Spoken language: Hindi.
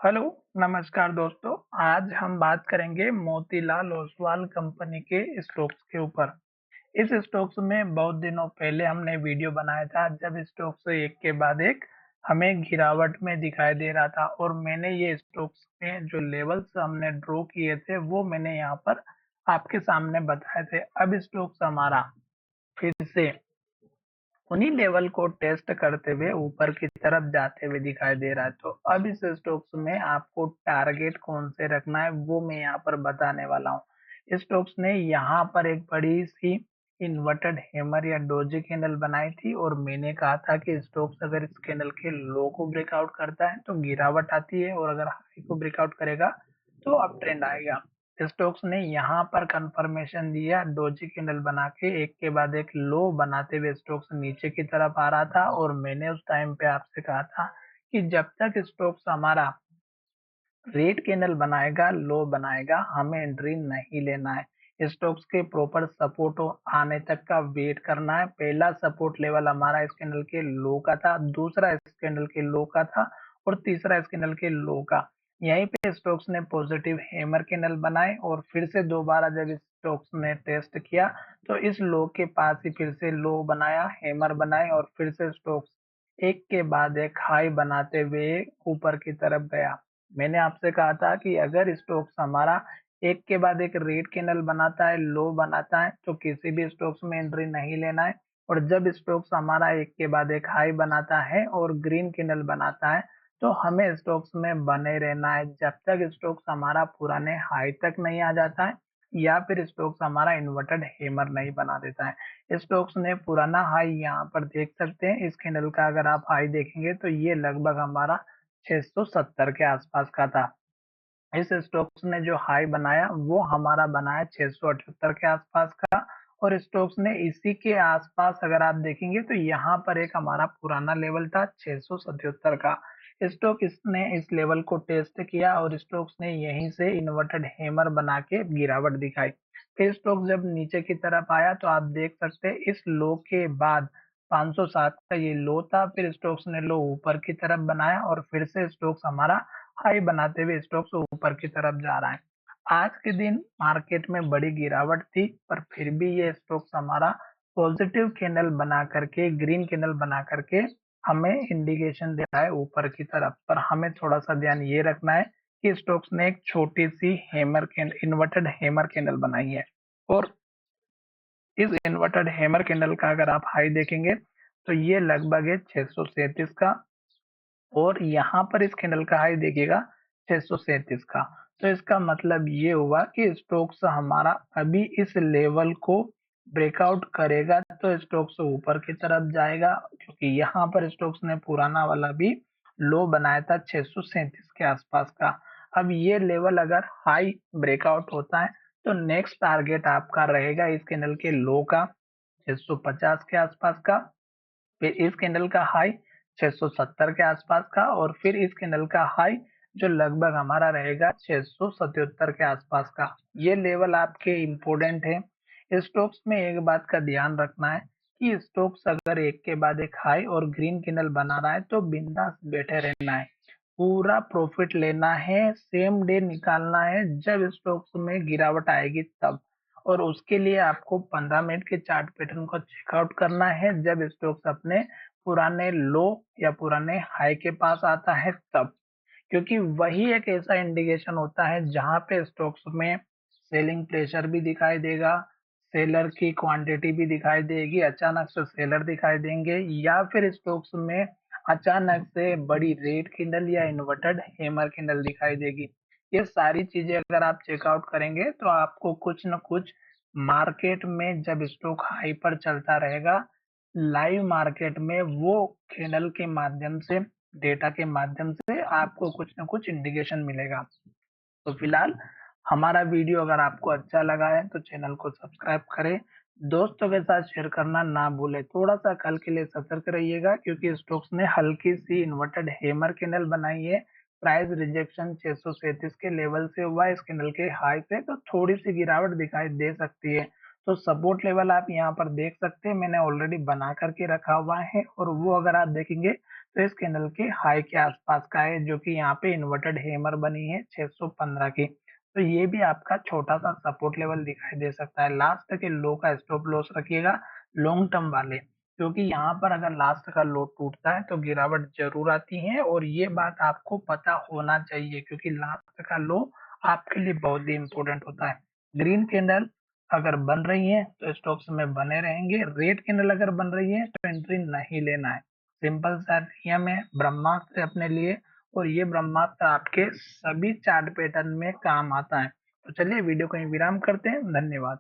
हेलो, नमस्कार दोस्तों। आज हम बात करेंगे मोतीलाल ओसवाल कंपनी के स्टॉक्स के ऊपर। इस स्टॉक्स में बहुत दिनों पहले हमने वीडियो बनाया था जब स्टॉक्स एक के बाद एक हमें गिरावट में दिखाई दे रहा था और मैंने ये स्टॉक्स में जो लेवल्स हमने ड्रॉ किए थे वो मैंने यहाँ पर आपके सामने बताए थे। अब स्टॉक्स हमारा फिर से उन्हीं लेवल को टेस्ट करते हुए ऊपर की तरफ जाते हुए दिखाई दे रहा है। तो अब इस स्टॉक्स में आपको टारगेट कौन से रखना है वो मैं यहाँ पर बताने वाला हूँ। स्टॉक्स ने यहाँ पर एक बड़ी सी इन्वर्टेड हैमर या डोजी कैंडल बनाई थी और मैंने कहा था कि स्टॉक्स अगर इस कैंडल के लो को ब्रेकआउट करता है तो गिरावट आती है और अगर हाई को ब्रेकआउट करेगा तो अप ट्रेंड आएगा। स्टोक्स ने यहाँ पर कंफर्मेशन दिया, डोजी कैंडल बना के एक के बाद एक लो बनाते हुए स्टोक्स नीचे की तरफ आ रहा था और मैंने उस टाइम पे आपसे कहा था कि जब तक स्टोक्स हमारा रेड कैंडल बनाएगा, लो बनाएगा, हमें एंट्री नहीं लेना है। स्टॉक्स के प्रॉपर सपोर्ट आने तक का वेट करना है। पहला सपोर्ट लेवल हमारा इस कैंडल के लो का था, दूसरा इस कैंडल के लो का था और तीसरा इस कैंडल के लो का। यहीं पे स्टॉक्स ने पॉजिटिव हैमर कैंडल बनाए और फिर से दोबारा जब स्टॉक्स ने टेस्ट किया तो इस लो के पास ही फिर से लो बनाया, हैमर बनाए और फिर से स्टॉक्स एक के बाद एक हाई बनाते हुए ऊपर की तरफ गया। मैंने आपसे कहा था कि अगर स्टॉक्स हमारा एक के बाद एक रेड कैंडल बनाता है, लो बनाता है तो किसी भी स्टॉक्स में एंट्री नहीं लेना है। और जब स्टॉक्स हमारा एक के बाद एक हाई बनाता है और ग्रीन कैंडल बनाता है तो हमें स्टॉक्स में बने रहना है जब तक स्टॉक्स हमारा पुराने हाई तक नहीं आ जाता है या फिर स्टॉक्स हमारा इन्वर्टेड हैमर नहीं बना देता है। स्टॉक्स ने पुराना हाई यहाँ पर देख सकते हैं। इस कैंडल का अगर आप हाई देखेंगे तो ये लगभग हमारा 670 के आसपास का था। इस स्टॉक्स ने जो हाई बनाया वो हमारा बनाया 678 के आसपास का और स्टॉक्स ने इसी के आसपास अगर आप देखेंगे तो यहाँ पर एक हमारा पुराना लेवल था 677 का। स्टॉक इसने इस लेवल को टेस्ट किया और स्टॉक्स ने यहीं से इन्वर्टेड हैमर बना के गिरावट दिखाई। फिर स्टॉक जब नीचे की तरफ आया तो आप देख सकते हैं इस लो के बाद 507 का ये लो था, फिर स्टॉक्स ने लो ऊपर की तरफ बनाया और फिर से स्टॉक्स हमारा हाई बनाते हुए स्टॉक्स ऊपर की तरफ जा रहा है। आज के दिन मार्केट में बड़ी गिरावट थी पर फिर भी ये स्टॉक्स हमारा पॉजिटिव कैंडल बना करके, ग्रीन कैंडल बना करके हमें इंडिकेशन दे रहा है ऊपर की तरफ। पर हमें थोड़ा सा ध्यान ये रखना है कि स्टॉक्स ने एक छोटी सी hammer candle, inverted hammer candle बनाई है और इस इन्वर्टेड हैमर कैंडल का अगर आप हाई देखेंगे तो ये लगभग है 637 का और यहाँ पर इस कैंडल का हाई देखिएगा 637 का। तो इसका मतलब ये हुआ कि स्टॉक्स हमारा अभी इस लेवल को ब्रेकआउट करेगा तो स्टॉक्स ऊपर की तरफ जाएगा, क्योंकि यहाँ पर स्टॉक्स ने पुराना वाला भी लो बनाया था 637 के आसपास का। अब ये लेवल अगर हाई ब्रेकआउट होता है तो नेक्स्ट टारगेट आपका रहेगा इस कैंडल के लो का 650 के आसपास का, फिर इस कैंडल का हाई 670 के आसपास का और फिर इस कैंडल का हाई जो लगभग हमारा रहेगा 677 के आसपास का। ये लेवल आपके इम्पोर्टेंट है। स्टॉक्स में एक बात का ध्यान रखना है कि स्टॉक्स अगर एक के बाद एक हाई और ग्रीन कैंडल बना रहा है तो बिंदास बैठे रहना है, पूरा प्रॉफिट लेना है, सेम डे निकालना है जब स्टॉक्स में गिरावट आएगी तब। और उसके लिए आपको 15 मिनट के चार्ट पैटर्न को चेकआउट करना है जब स्टॉक्स अपने पुराने लो या पुराने हाई के पास आता है तब, क्योंकि वही एक ऐसा इंडिकेशन होता है जहां पे स्टॉक्स में सेलिंग प्रेशर भी दिखाई देगा, सेलर की क्वांटिटी भी दिखाई देगी, अचानक से सेलर दिखाई देंगे या फिर स्टॉक्स में अचानक से बड़ी रेड कैंडल या इन्वर्टेड हैमर कैंडल दिखाई देगी। ये सारी चीजें अगर आप चेकआउट करेंगे तो आपको कुछ न कुछ मार्केट में जब स्टॉक हाई पर चलता रहेगा, लाइव मार्केट में वो कैंडल के माध्यम से, डेटा के माध्यम से आपको कुछ न कुछ इंडिकेशन मिलेगा। तो फिलहाल हमारा वीडियो अगर आपको अच्छा लगा है तो चैनल को सब्सक्राइब करें, दोस्तों के साथ शेयर करना ना भूलें। थोड़ा सा कल के लिए सतर्क रहिएगा क्योंकि स्टॉक्स ने हल्की सी इन्वर्टेड हैमर कैंडल बनाई है। प्राइस रिजेक्शन 637 के लेवल से हुआ है इस कैंडल के हाई से, तो थोड़ी सी गिरावट दिखाई दे सकती है। तो सपोर्ट लेवल आप यहाँ पर देख सकते हैं, मैंने ऑलरेडी बना करके रखा हुआ है और वो अगर आप देखेंगे तो इस कैंडल के हाई के आसपास का है, जो कि यहाँ पे इन्वर्टेड हैमर बनी है 615 की। तो ये भी आपका छोटा सा सपोर्ट लेवल दिखाई दे सकता है। लास्ट के लो का स्टॉप लॉस रखिएगा लॉन्ग टर्म वाले, क्योंकि यहाँ पर अगर लास्ट का लो टूटता है तो गिरावट जरूर आती है, और ये बात आपको पता होना चाहिए, क्योंकि लास्ट का लो आपके लिए बहुत ही इंपॉर्टेंट होता है। ग्रीन कैंडल अगर बन रही है तो स्टॉक्स में बने रहेंगे, रेड कैंडल अगर बन रही है तो एंट्री नहीं लेना है। सिंपल सा नियम है ब्रह्मास्त्र अपने लिए, और ये ब्रह्मास्त्र आपके सभी चार्ट पैटर्न में काम आता है। तो चलिए वीडियो को यहीं विराम करते हैं। धन्यवाद।